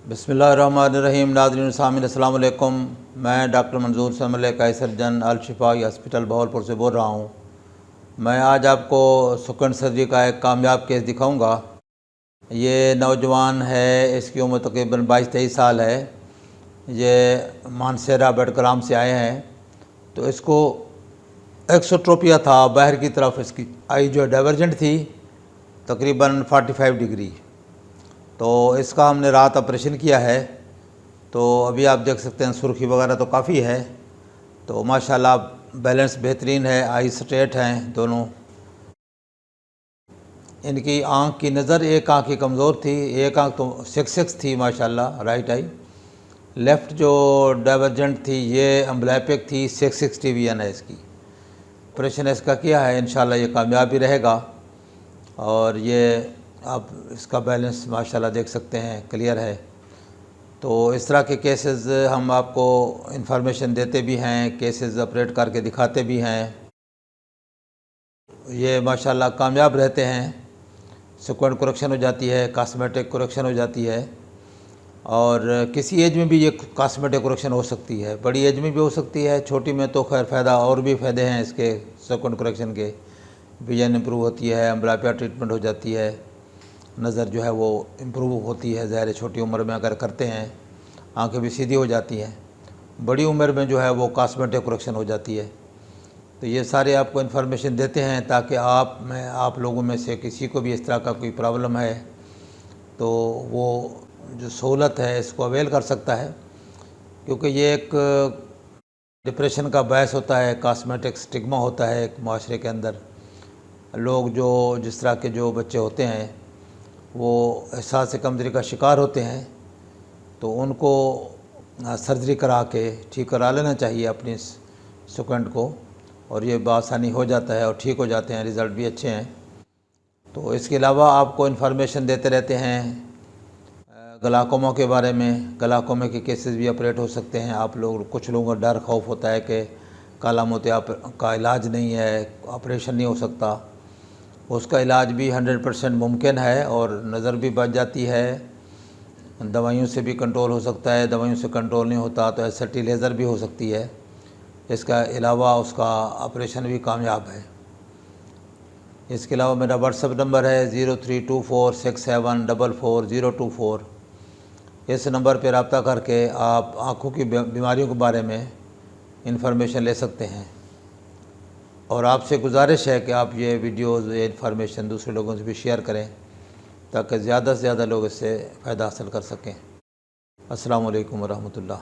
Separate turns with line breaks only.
बिस्मिल्लाहिर्रहमानिर्रहीम। नाज़रीन सामीन अस्सलाम वालेकुम। मैं डॉक्टर मंजूर समले का सर्जन अल-शिफा हॉस्पिटल बहावलपुर से बोल रहा हूँ। मैं आज आपको सुकन सर्जरी का एक कामयाब केस दिखाऊंगा। ये नौजवान है, इसकी उम्र तकरीबन 22-23 साल है। ये मानसेरा बेडग्राम से आए हैं। तो इसको एक्सोट्रोपिया था, बाहर की तरफ इसकी आई जो डाइवर्जेंट थी तकरीबन 45 डिग्री। तो इसका हमने रात ऑपरेशन किया है। तो अभी आप देख सकते हैं सुर्खी वगैरह तो काफ़ी है। तो माशाल्लाह बैलेंस बेहतरीन है, आई स्ट्रेट हैं दोनों। इनकी आँख की नज़र, एक आँख की कमज़ोर थी, एक आँख तो 6 थी माशाल्लाह, राइट आई। लेफ़्ट जो डाइवर्जेंट थी ये एम्ब्लाइपिक थी, 6 टीवियन है इसकी। ऑपरेशन इसका किया है, इंशाल्लाह ये कामयाब भी रहेगा। और ये आप इसका बैलेंस माशाल्लाह देख सकते हैं क्लियर है। तो इस तरह के केसेस हम आपको इंफॉर्मेशन देते भी हैं, केसेस ऑपरेट करके दिखाते भी हैं। ये माशाल्लाह कामयाब रहते हैं। सिक्वेंट करेक्शन हो जाती है, कॉस्मेटिक करेक्शन हो जाती है। और किसी एज में भी ये कॉस्मेटिक करेक्शन हो सकती है, बड़ी एज में भी हो सकती है, छोटी में तो खैर फ़ायदा और भी फ़ायदे हैं इसके सिक्वेंट करेक्शन के। विजन इम्प्रूव होती है, एम्ब्लाइपिया ट्रीटमेंट हो जाती है, नज़र जो है वो इम्प्रूव होती है। ज़ाहिर छोटी उम्र में अगर करते हैं आंखें भी सीधी हो जाती हैं, बड़ी उम्र में जो है वो कॉस्मेटिक करेक्शन हो जाती है। तो ये सारे आपको इन्फॉर्मेशन देते हैं ताकि आप लोगों में से किसी को भी इस तरह का कोई प्रॉब्लम है तो वो जो सहूलत है इसको अवेल कर सकता है। क्योंकि ये एक डिप्रेशन का बायस होता है, कॉस्मेटिक स्टिग्मा होता है एक माशरे के अंदर। लोग जो जिस तरह के जो बच्चे होते हैं वो एहसास कमज़ोरी का शिकार होते हैं, तो उनको सर्जरी करा के ठीक करा लेना चाहिए अपनी सिक्वेंट को, और ये बआसानी हो जाता है और ठीक हो जाते हैं, रिज़ल्ट भी अच्छे हैं। तो इसके अलावा आपको इन्फॉर्मेशन देते रहते हैं ग्लाकोमा के बारे में। ग्लाकोमा के केसेस भी ऑपरेट हो सकते हैं। आप लोग, कुछ लोगों का डर खौफ होता है कि काला मोतिया का इलाज नहीं है, ऑपरेशन नहीं हो सकता। उसका इलाज भी 100% मुमकिन है और नज़र भी बच जाती है। दवाइयों से भी कंट्रोल हो सकता है, दवाइयों से कंट्रोल नहीं होता तो एसटी लेज़र भी हो सकती है। इसका अलावा उसका ऑपरेशन भी कामयाब है। इसके अलावा मेरा व्हाट्सएप नंबर है 032467444024। इस नंबर पर रब्ता करके आप आँखों की बीमारियों के बारे में इंफॉर्मेशन ले सकते हैं। और आपसे गुजारिश है कि आप ये वीडियोज़, ये इन्फॉर्मेशन दूसरे लोगों से भी शेयर करें ताकि ज़्यादा से ज़्यादा लोग इससे फ़ायदा हासिल कर सकें। अस्सलामु अलैकुम व रहमतुल्लाह।